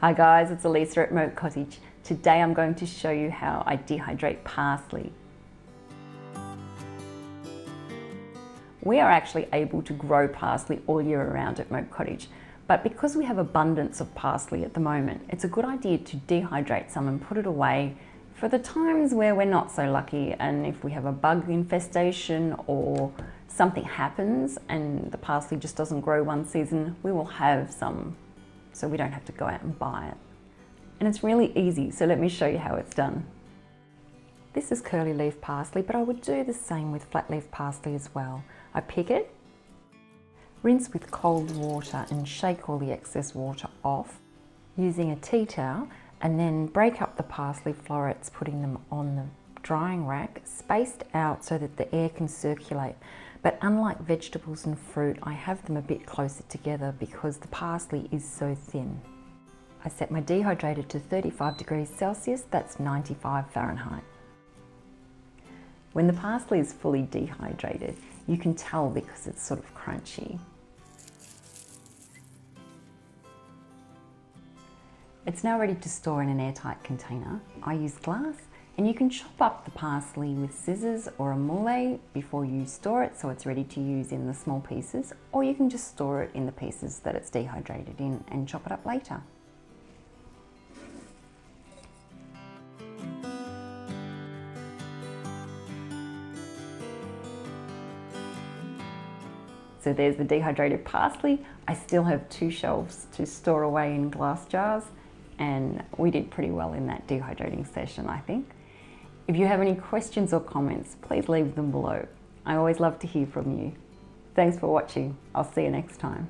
Hi guys, it's Elisa at Moat Cottage. Today I'm going to show you how I dehydrate parsley. We are actually able to grow parsley all year round at Moat Cottage, but because we have abundance of parsley at the moment, it's a good idea to dehydrate some and put it away for the times where we're not so lucky, and if we have a bug infestation or something happens and the parsley just doesn't grow one season, we will have some, so we don't have to go out and buy it. And it's really easy, so let me show you how it's done. This is curly leaf parsley, but I would do the same with flat leaf parsley as well. I pick it, rinse with cold water and shake all the excess water off using a tea towel, and then break up the parsley florets, putting them on the drying rack, spaced out so that the air can circulate. But unlike vegetables and fruit, I have them a bit closer together because the parsley is so thin. I set my dehydrator to 35 degrees Celsius, that's 95 Fahrenheit. When the parsley is fully dehydrated, you can tell because it's sort of crunchy. It's now ready to store in an airtight container. I use glass, and you can chop up the parsley with scissors or a moule before you store it so it's ready to use in the small pieces, or you can just store it in the pieces that it's dehydrated in and chop it up later. So there's the dehydrated parsley. I still have 2 shelves to store away in glass jars, and we did pretty well in that dehydrating session, I think. If you have any questions or comments, please leave them below. I always love to hear from you. Thanks for watching. I'll see you next time.